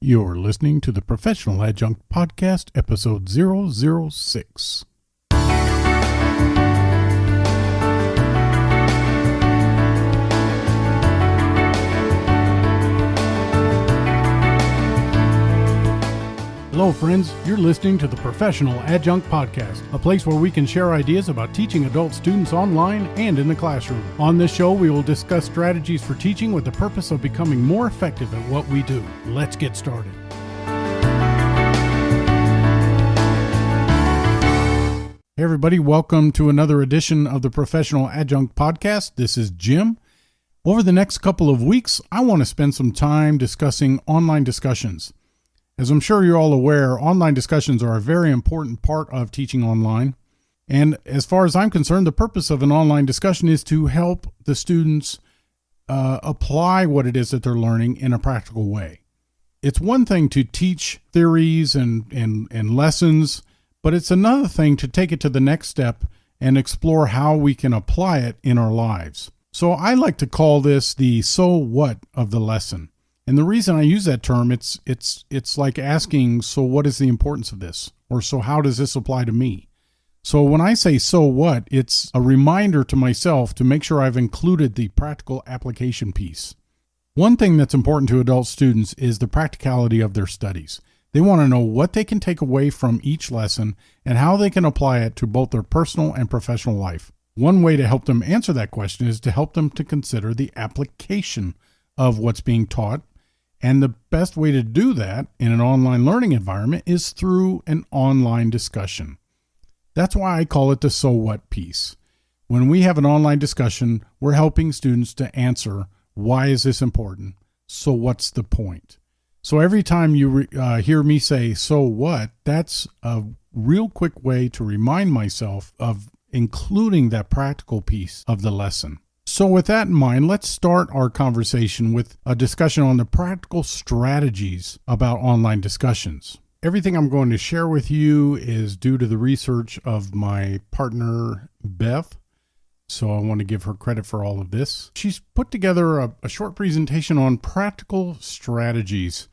You're listening to the Professional Adjunct Podcast, episode 006. Hello, friends. You're listening to the Professional Adjunct Podcast, a place where we can share ideas about teaching adult students online and in the classroom. On this show, we will discuss strategies for teaching with the purpose of becoming more effective at what we do. Let's get started. Hey, everybody. Welcome to another edition of the Professional Adjunct Podcast. This is Jim. Over the next couple of weeks, I want to spend some time discussing online discussions. As I'm sure you're all aware, online discussions are a very important part of teaching online. And as far as I'm concerned, the purpose of an online discussion is to help the students apply what it is that they're learning in a practical way. It's one thing to teach theories and lessons, but it's another thing to take it to the next step and explore how we can apply it in our lives. So I like to call this the so what of the lesson. And the reason I use that term, it's like asking, so what is the importance of this? Or so how does this apply to me? So when I say so what, it's a reminder to myself to make sure I've included the practical application piece. One thing that's important to adult students is the practicality of their studies. They want to know what they can take away from each lesson and how they can apply it to both their personal and professional life. One way to help them answer that question is to help them to consider the application of what's being taught. And the best way to do that in an online learning environment is through an online discussion. That's why I call it the so what piece. When we have an online discussion, we're helping students to answer, why is this important? So what's the point? So every time you hear me say, so what, that's a real quick way to remind myself of including that practical piece of the lesson. So with that in mind, let's start our conversation with a discussion on the practical strategies about online discussions. Everything I'm going to share with you is due to the research of my partner, Beth. So I want to give her credit for all of this. She's put together a short presentation on practical strategies.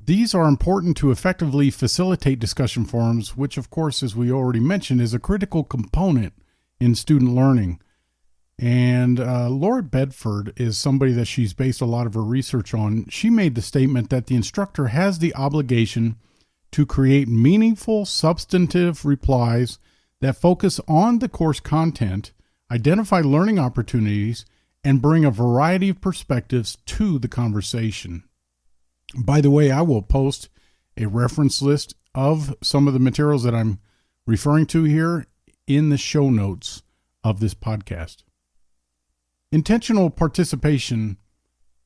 These are important to effectively facilitate discussion forums, which of course, as we already mentioned, is a critical component in student learning. And Laura Bedford is somebody that she's based a lot of her research on. She made the statement that the instructor has the obligation to create meaningful, substantive replies that focus on the course content, identify learning opportunities, and bring a variety of perspectives to the conversation. By the way, I will post a reference list of some of the materials that I'm referring to here in the show notes of this podcast. Intentional participation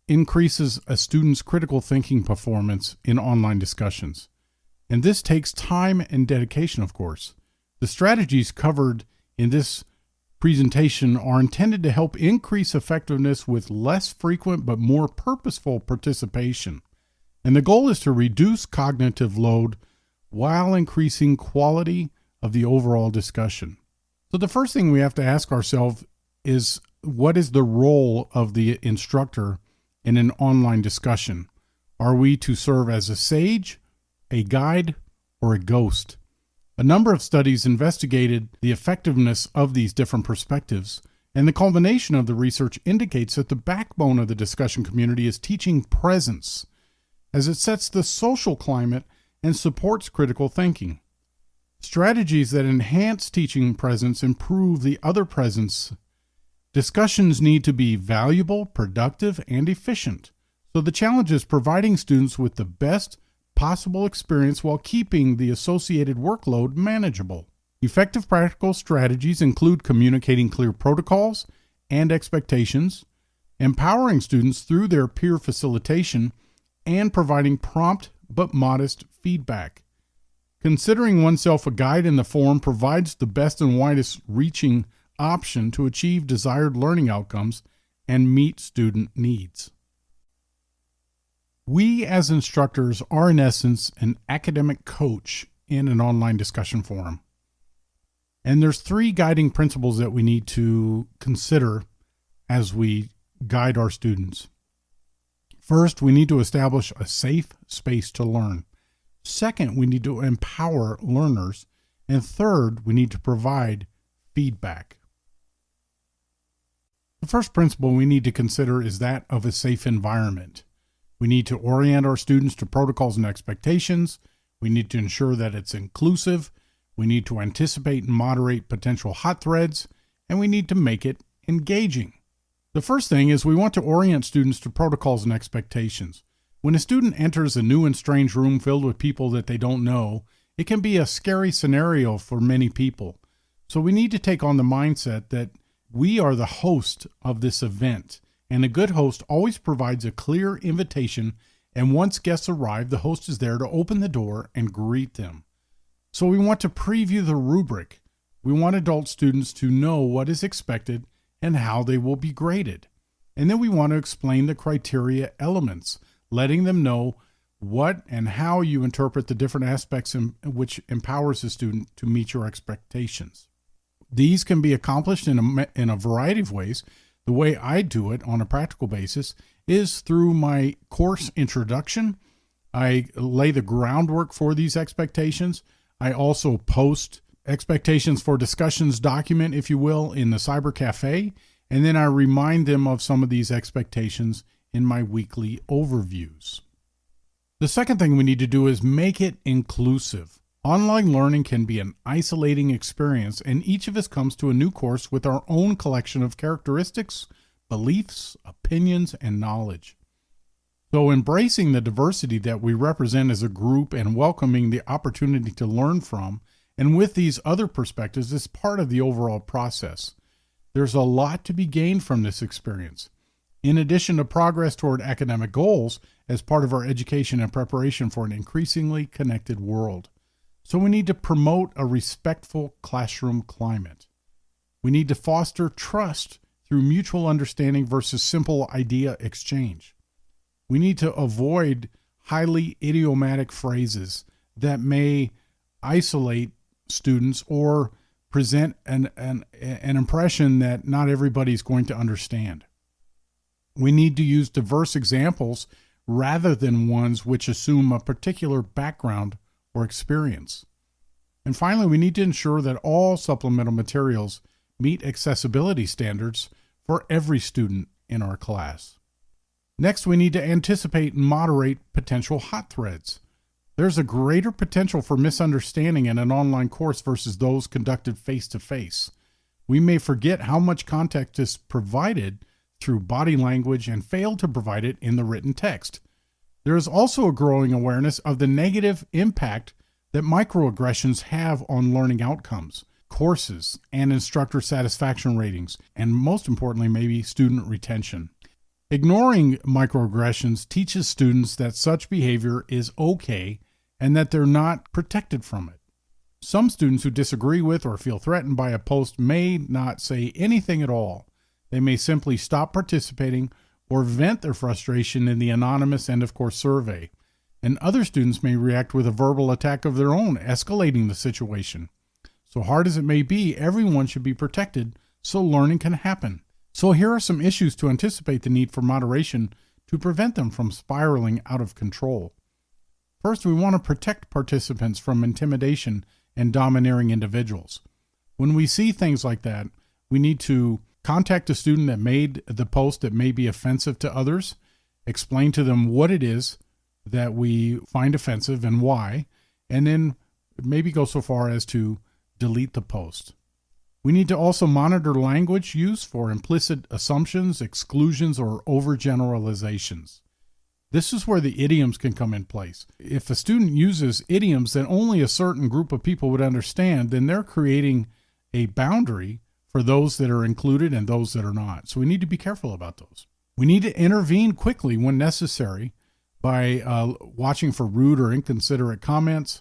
increases a student's critical thinking performance in online discussions. And this takes time and dedication, of course. The strategies covered in this presentation are intended to help increase effectiveness with less frequent but more purposeful participation. And the goal is to reduce cognitive load while increasing quality of the overall discussion. So the first thing we have to ask ourselves is, what is the role of the instructor in an online discussion? Are we to serve as a sage, a guide, or a ghost? A number of studies investigated the effectiveness of these different perspectives, and the culmination of the research indicates that the backbone of the discussion community is teaching presence, as it sets the social climate and supports critical thinking. Strategies that enhance teaching presence improve the other presence. Discussions need to be valuable, productive, and efficient. So the challenge is providing students with the best possible experience while keeping the associated workload manageable. Effective practical strategies include communicating clear protocols and expectations, empowering students through their peer facilitation, and providing prompt but modest feedback. Considering oneself a guide in the forum provides the best and widest reaching option to achieve desired learning outcomes and meet student needs. We as instructors are in essence an academic coach in an online discussion forum. And there's three guiding principles that we need to consider as we guide our students. First, we need to establish a safe space to learn. Second, we need to empower learners. And third, we need to provide feedback. The first principle we need to consider is that of a safe environment. We need to orient our students to protocols and expectations. We need to ensure that it's inclusive. We need to anticipate and moderate potential hot threads, and we need to make it engaging. The first thing is we want to orient students to protocols and expectations. When a student enters a new and strange room filled with people that they don't know, it can be a scary scenario for many people. So we need to take on the mindset that we are the host of this event, and a good host always provides a clear invitation, and once guests arrive, the host is there to open the door and greet them. So we want to preview the rubric. We want adult students to know what is expected and how they will be graded. And then we want to explain the criteria elements, letting them know what and how you interpret the different aspects which empowers the student to meet your expectations. These can be accomplished in a variety of ways. The way I do it on a practical basis is through my course introduction. I lay the groundwork for these expectations. I also post expectations for discussions document, if you will, in the Cyber Cafe, and then I remind them of some of these expectations in my weekly overviews. The second thing we need to do is make it inclusive. Online learning can be an isolating experience, and each of us comes to a new course with our own collection of characteristics, beliefs, opinions, and knowledge. So embracing the diversity that we represent as a group and welcoming the opportunity to learn from and with these other perspectives is part of the overall process. There's a lot to be gained from this experience. In addition to progress toward academic goals as part of our education and preparation for an increasingly connected world. So we need to promote a respectful classroom climate. We need to foster trust through mutual understanding versus simple idea exchange. We need to avoid highly idiomatic phrases that may isolate students or present an impression that not everybody's going to understand. We need to use diverse examples rather than ones which assume a particular background or experience. And finally, we need to ensure that all supplemental materials meet accessibility standards for every student in our class. Next, we need to anticipate and moderate potential hot threads. There's a greater potential for misunderstanding in an online course versus those conducted face-to-face. We may forget how much context is provided through body language and fail to provide it in the written text. There is also a growing awareness of the negative impact that microaggressions have on learning outcomes, courses, and instructor satisfaction ratings, and most importantly, maybe student retention. Ignoring microaggressions teaches students that such behavior is okay and that they're not protected from it. Some students who disagree with or feel threatened by a post may not say anything at all. They may simply stop participating or vent their frustration in the anonymous end of course survey. And other students may react with a verbal attack of their own, escalating the situation. So hard as it may be, everyone should be protected so learning can happen. So here are some issues to anticipate the need for moderation to prevent them from spiraling out of control. First, we want to protect participants from intimidation and domineering individuals. When we see things like that, we need to contact the student that made the post that may be offensive to others, explain to them what it is that we find offensive and why, and then maybe go so far as to delete the post. We need to also monitor language use for implicit assumptions, exclusions, or overgeneralizations. This is where the idioms can come in place. If a student uses idioms that only a certain group of people would understand, then they're creating a boundary for those that are included and those that are not. So we need to be careful about those. We need to intervene quickly when necessary by watching for rude or inconsiderate comments,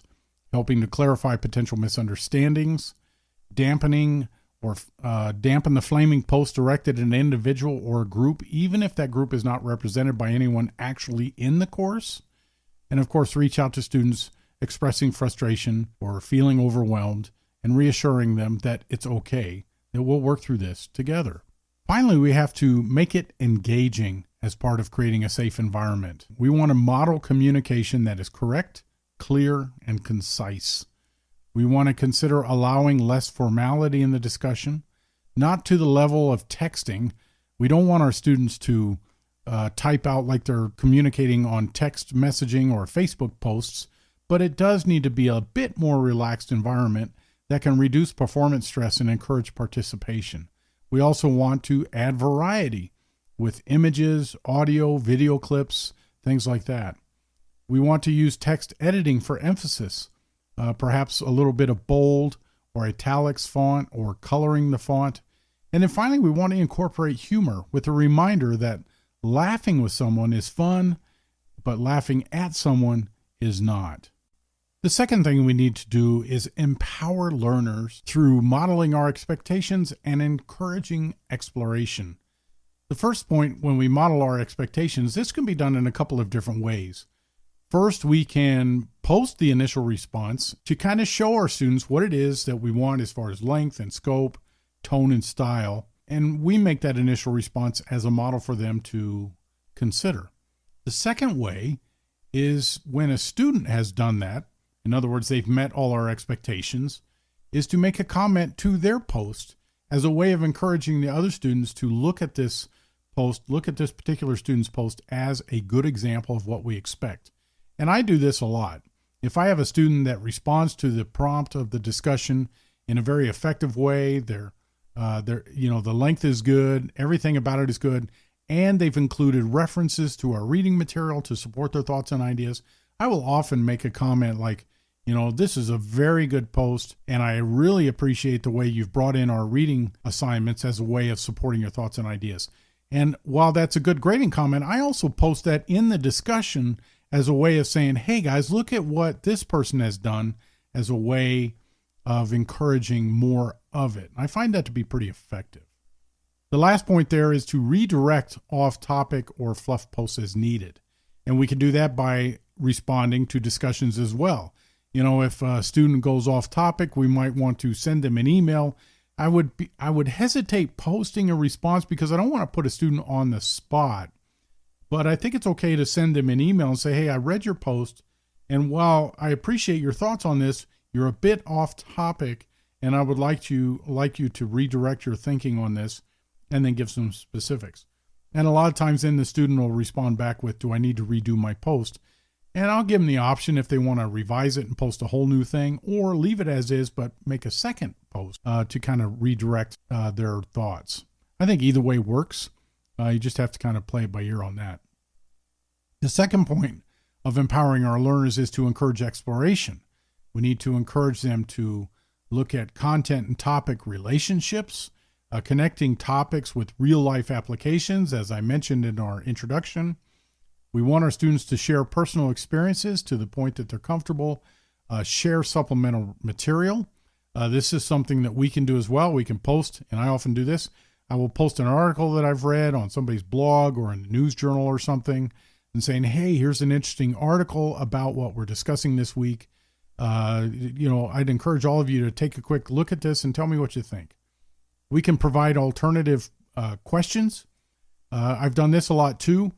helping to clarify potential misunderstandings, dampen the flaming post directed at an individual or a group, even if that group is not represented by anyone actually in the course. And of course, reach out to students expressing frustration or feeling overwhelmed and reassuring them that it's okay, that we'll work through this together. Finally, we have to make it engaging. as part of creating a safe environment. We want to model communication that is correct, clear, and concise. We want to consider allowing less formality in the discussion, not to the level of texting. We don't want our students to type out like they're communicating on text messaging or Facebook posts, but it does need to be a bit more relaxed environment that can reduce performance stress and encourage participation. We also want to add variety with images, audio, video clips, things like that. We want to use text editing for emphasis, perhaps a little bit of bold or italics font or coloring the font. And then finally, we want to incorporate humor with a reminder that laughing with someone is fun, but laughing at someone is not. The second thing we need to do is empower learners through modeling our expectations and encouraging exploration. The first point, when we model our expectations, this can be done in a couple of different ways. First, we can post the initial response to kind of show our students what it is that we want as far as length and scope, tone and style, and we make that initial response as a model for them to consider. The second way is when a student has done that, in other words, they've met all our expectations, is to make a comment to their post as a way of encouraging the other students to look at this post, look at this particular student's post as a good example of what we expect. And I do this a lot. If I have a student that responds to the prompt of the discussion in a very effective way, the length is good, everything about it is good, and they've included references to our reading material to support their thoughts and ideas, I will often make a comment like, this is a very good post, and I really appreciate the way you've brought in our reading assignments as a way of supporting your thoughts and ideas. And while that's a good grading comment, I also post that in the discussion as a way of saying, hey guys, look at what this person has done, as a way of encouraging more of it. I find that to be pretty effective. The last point there is to redirect off-topic or fluff posts as needed. And we can do that by responding to discussions as well. If a student goes off topic, we might want to send them an email. I would hesitate posting a response because I don't want to put a student on the spot. But I think it's okay to send them an email and say, hey, I read your post, and while I appreciate your thoughts on this, you're a bit off topic, and I would like you to redirect your thinking on this, and then give some specifics. And a lot of times then the student will respond back with, do I need to redo my post? And I'll give them the option if they want to revise it and post a whole new thing, or leave it as is, but make a second post to kind of redirect their thoughts. I think either way works. You just have to kind of play it by ear on that. The second point of empowering our learners is to encourage exploration. We need to encourage them to look at content and topic relationships, connecting topics with real-life applications, as I mentioned in our introduction. We want our students to share personal experiences to the point that they're comfortable, share supplemental material. This is something that we can do as well. We can post, and I often do this. I will post an article that I've read on somebody's blog or in a news journal or something and saying, hey, here's an interesting article about what we're discussing this week. I'd encourage all of you to take a quick look at this and tell me what you think. We can provide alternative questions. I've done this a lot too.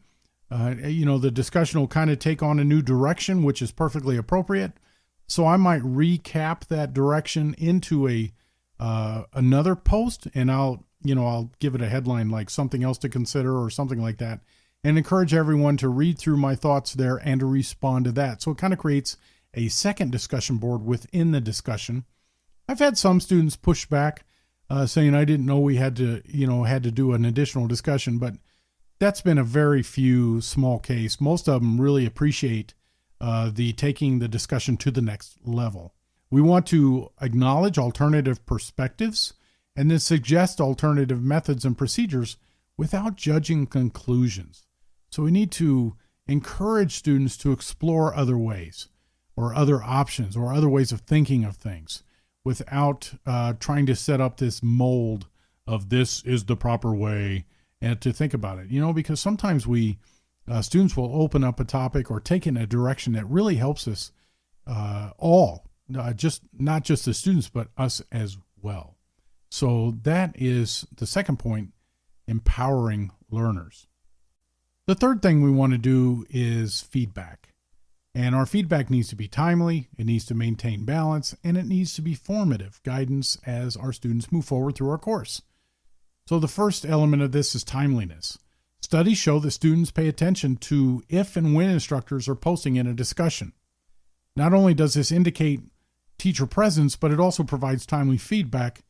The discussion will kind of take on a new direction, which is perfectly appropriate. So I might recap that direction into another post, and I'll give it a headline like something else to consider or something like that, and encourage everyone to read through my thoughts there and to respond to that. So it kind of creates a second discussion board within the discussion. I've had some students push back, saying I didn't know we had to do an additional discussion, but that's been a very few small case. Most of them really appreciate the taking the discussion to the next level. We want to acknowledge alternative perspectives and then suggest alternative methods and procedures without judging conclusions. So we need to encourage students to explore other ways or other options or other ways of thinking of things without trying to set up this mold of this is the proper way and to think about it. Because sometimes students will open up a topic or take in a direction that really helps us all, not just the students, but us as well. So that is the second point, empowering learners. The third thing we want to do is feedback. And our feedback needs to be timely, it needs to maintain balance, and it needs to be formative guidance as our students move forward through our course. So the first element of this is timeliness. Studies show that students pay attention to if and when instructors are posting in a discussion. Not only does this indicate teacher presence, but it also provides timely feedback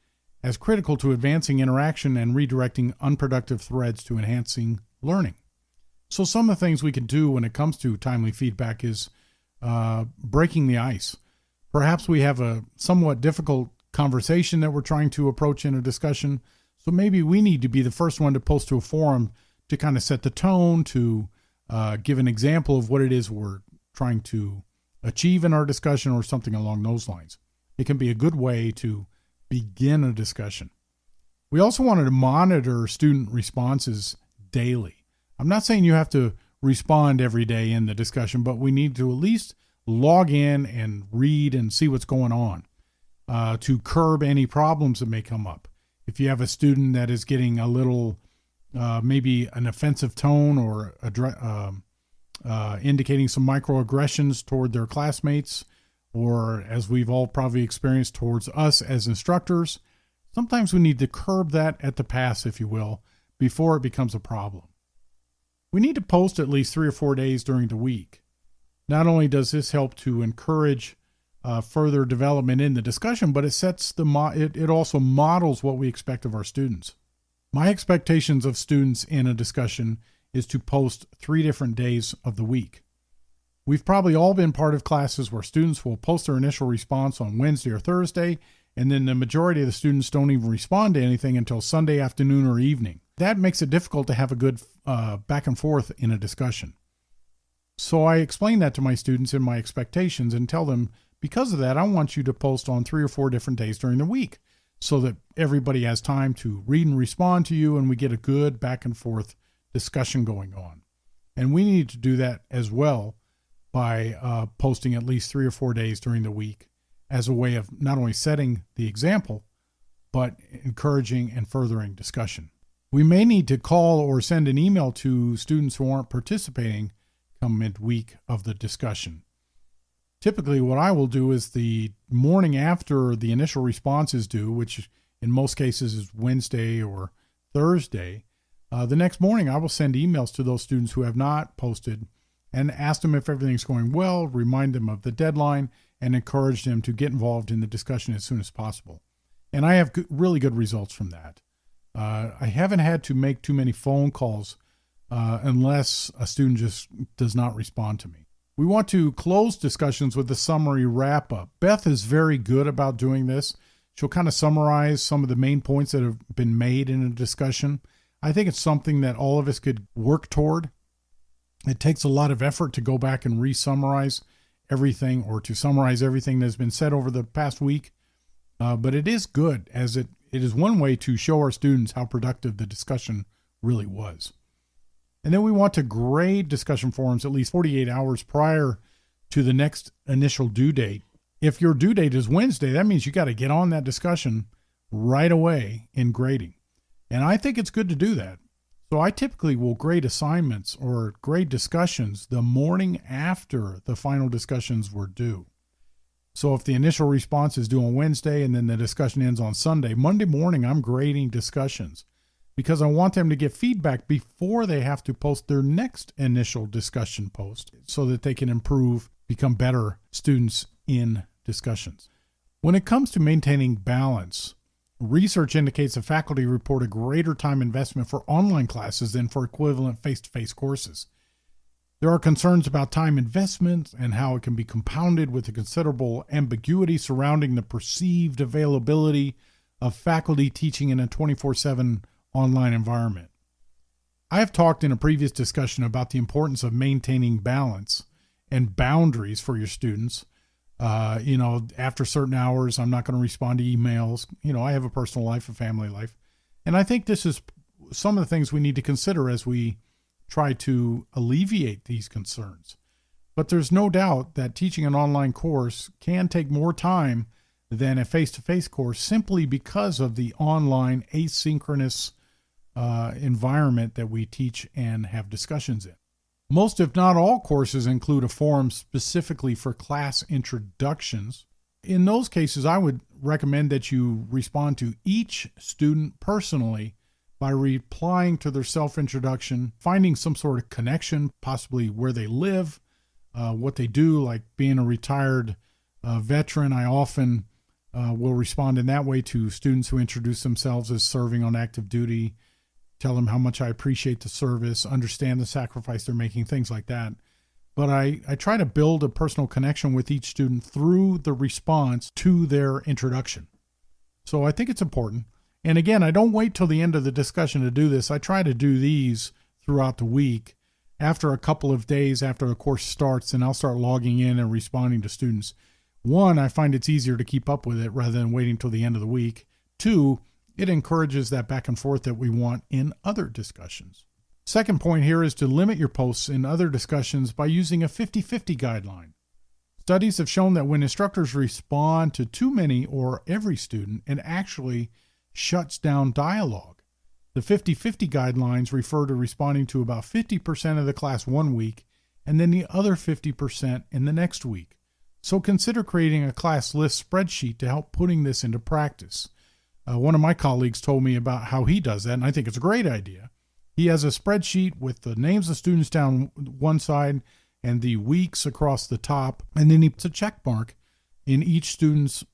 as critical to advancing interaction and redirecting unproductive threads to enhancing learning. So some of the things we can do when it comes to timely feedback is breaking the ice. Perhaps we have a somewhat difficult conversation that we're trying to approach in a discussion. So maybe we need to be the first one to post to a forum to kind of set the tone, to give an example of what it is we're trying to achieve in our discussion or something along those lines. It can be a good way to begin a discussion. We also wanted to monitor student responses daily. I'm not saying you have to respond every day in the discussion, but we need to at least log in and read and see what's going on to curb any problems that may come up. If you have a student that is getting a little, maybe an offensive tone or indicating some microaggressions toward their classmates, or as we've all probably experienced towards us as instructors, sometimes we need to curb that at the pass, if you will, before it becomes a problem. We need to post at least 3 or 4 days during the week. Not only does this help to encourage further development in the discussion, but it also models what we expect of our students. My expectations of students in a discussion is to post 3 different days of the week. We've probably all been part of classes where students will post their initial response on Wednesday or Thursday, and then the majority of the students don't even respond to anything until Sunday afternoon or evening. That makes it difficult to have a good back and forth in a discussion. So I explain that to my students in my expectations and tell them, because of that, I want you to post on 3 or 4 different days during the week so that everybody has time to read and respond to you and we get a good back and forth discussion going on. And we need to do that as well by posting at least 3 or 4 days during the week as a way of not only setting the example, but encouraging and furthering discussion. We may need to call or send an email to students who aren't participating come midweek of the discussion. Typically, what I will do is the morning after the initial response is due, which in most cases is Wednesday or Thursday, the next morning I will send emails to those students who have not posted and ask them if everything's going well, remind them of the deadline, and encourage them to get involved in the discussion as soon as possible. And I have really good results from that. I haven't had to make too many phone calls unless a student just does not respond to me. We want to close discussions with a summary wrap-up. Beth is very good about doing this. She'll kind of summarize some of the main points that have been made in a discussion. I think it's something that all of us could work toward. It takes a lot of effort to go back and re-summarize everything or to summarize everything that's been said over the past week. But it is good, as it is one way to show our students how productive the discussion really was. And then we want to grade discussion forums at least 48 hours prior to the next initial due date. If your due date is Wednesday, that means you got to get on that discussion right away in grading. And I think it's good to do that. So I typically will grade assignments or grade discussions the morning after the final discussions were due. So if the initial response is due on Wednesday and then the discussion ends on Sunday, Monday morning I'm grading discussions because I want them to get feedback before they have to post their next initial discussion post so that they can improve, become better students in discussions. When it comes to maintaining balance, research indicates that faculty report a greater time investment for online classes than for equivalent face-to-face courses. There are concerns about time investment and how it can be compounded with a considerable ambiguity surrounding the perceived availability of faculty teaching in a 24/7 online environment. I have talked in a previous discussion about the importance of maintaining balance and boundaries for your students. After certain hours, I'm not going to respond to emails. I have a personal life, a family life. And I think this is some of the things we need to consider as we try to alleviate these concerns. But there's no doubt that teaching an online course can take more time than a face-to-face course simply because of the online asynchronous environment that we teach and have discussions in. Most, if not all, courses include a forum specifically for class introductions. In those cases, I would recommend that you respond to each student personally by replying to their self-introduction, finding some sort of connection, possibly where they live, what they do, like being a retired veteran. I often will respond in that way to students who introduce themselves as serving on active duty, tell them how much I appreciate the service, understand the sacrifice they're making, things like that. But I try to build a personal connection with each student through the response to their introduction. So I think it's important. And again, I don't wait till the end of the discussion to do this. I try to do these throughout the week. After a couple of days after the course starts, and I'll start logging in and responding to students. One, I find it's easier to keep up with it rather than waiting till the end of the week. Two, it encourages that back and forth that we want in other discussions. Second point here is to limit your posts in other discussions by using a 50-50 guideline. Studies have shown that when instructors respond to too many or every student, it actually shuts down dialogue. The 50-50 guidelines refer to responding to about 50% of the class one week and then the other 50% in the next week. So consider creating a class list spreadsheet to help putting this into practice. One of my colleagues told me about how he does that, and I think it's a great idea. He has a spreadsheet with the names of students down one side and the weeks across the top, and then he puts a check mark in each student's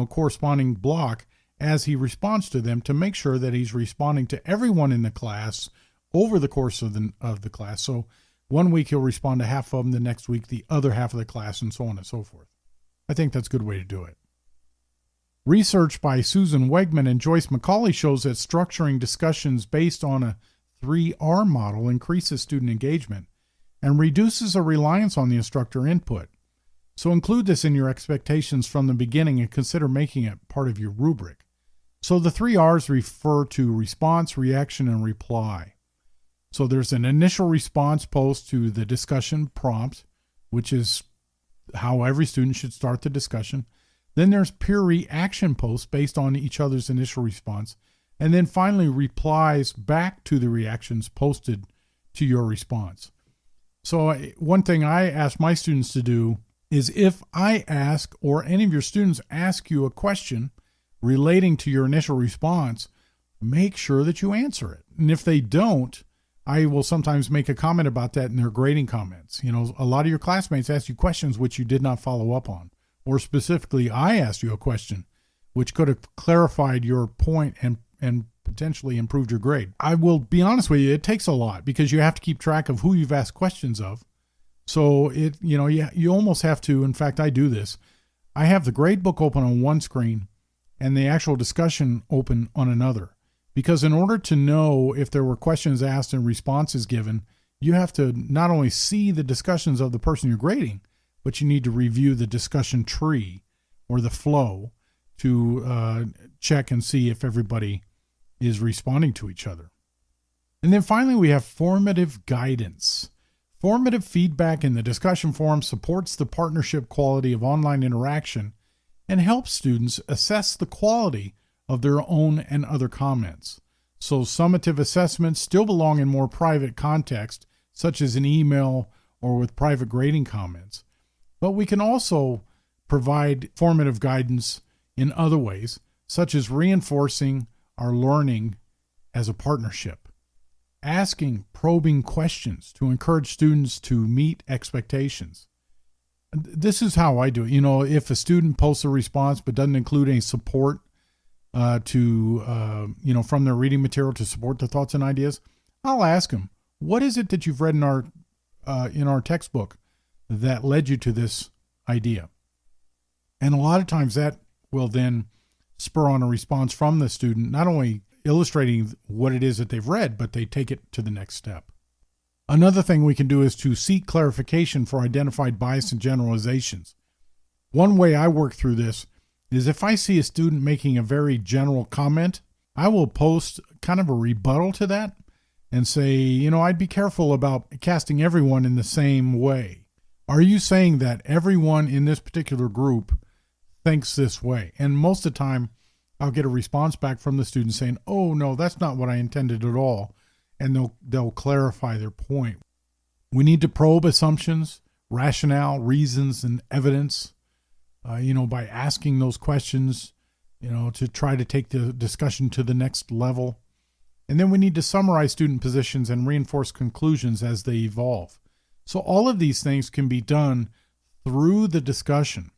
corresponding block as he responds to them to make sure that he's responding to everyone in the class over the course of the class. So one week he'll respond to half of them, the next week the other half of the class, and so on and so forth. I think that's a good way to do it. Research by Susan Wegman and Joyce McCauley shows that structuring discussions based on a 3R model increases student engagement and reduces a reliance on the instructor input. So include this in your expectations from the beginning and consider making it part of your rubric. So the 3 R's refer to response, reaction, and reply. So there's an initial response post to the discussion prompt, which is how every student should start the discussion. Then there's peer reaction posts based on each other's initial response. And then finally replies back to the reactions posted to your response. So one thing I ask my students to do is if I ask or any of your students ask you a question relating to your initial response, make sure that you answer it. And if they don't, I will sometimes make a comment about that in their grading comments. A lot of your classmates ask you questions which you did not follow up on. Or specifically, I asked you a question which could have clarified your point and potentially improved your grade. I will be honest with you, it takes a lot because you have to keep track of who you've asked questions of. So you almost have to, in fact, I do this. I have the grade book open on one screen and the actual discussion open on another. Because in order to know if there were questions asked and responses given, you have to not only see the discussions of the person you're grading, but you need to review the discussion tree or the flow to check and see if everybody is responding to each other. And then finally, we have formative guidance. Formative feedback in the discussion forum supports the partnership quality of online interaction and helps students assess the quality of their own and other comments. So summative assessments still belong in more private context, such as an email or with private grading comments. But we can also provide formative guidance in other ways, such as reinforcing our learning as a partnership, asking probing questions to encourage students to meet expectations. This is how I do it. If a student posts a response but doesn't include any support from their reading material to support their thoughts and ideas, I'll ask them, what is it that you've read in our textbook that led you to this idea? And a lot of times that will then spur on a response from the student, not only illustrating what it is that they've read, but they take it to the next step. Another thing we can do is to seek clarification for identified bias and generalizations. One way I work through this is if I see a student making a very general comment, I will post kind of a rebuttal to that and say, I'd be careful about casting everyone in the same way. Are you saying that everyone in this particular group thinks this way? And most of the time, I'll get a response back from the student saying, oh, no, that's not what I intended at all. And they'll clarify their point. We need to probe assumptions, rationale, reasons, and evidence, by asking those questions, to try to take the discussion to the next level. And then we need to summarize student positions and reinforce conclusions as they evolve. So all of these things can be done through the discussion.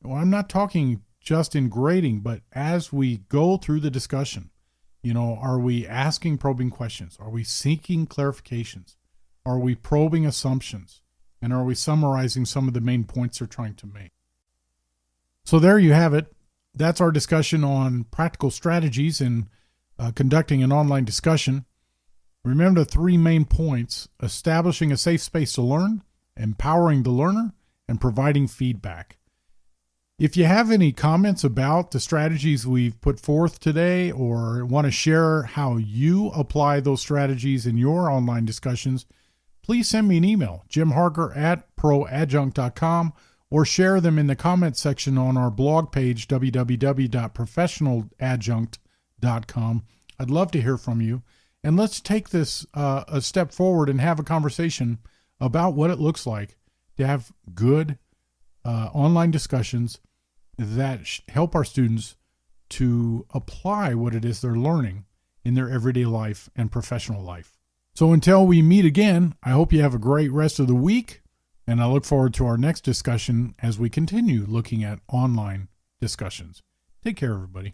Well, I'm not talking just in grading, but as we go through the discussion, are we asking probing questions? Are we seeking clarifications? Are we probing assumptions? And are we summarizing some of the main points they're trying to make? So there you have it. That's our discussion on practical strategies in conducting an online discussion. Remember the 3 main points: establishing a safe space to learn, empowering the learner, and providing feedback. If you have any comments about the strategies we've put forth today, or want to share how you apply those strategies in your online discussions, please send me an email, jimharker@proadjunct.com, or share them in the comments section on our blog page, www.professionaladjunct.com. I'd love to hear from you. And let's take this a step forward and have a conversation about what it looks like to have good online discussions that help our students to apply what it is they're learning in their everyday life and professional life. So until we meet again, I hope you have a great rest of the week, and I look forward to our next discussion as we continue looking at online discussions. Take care, everybody.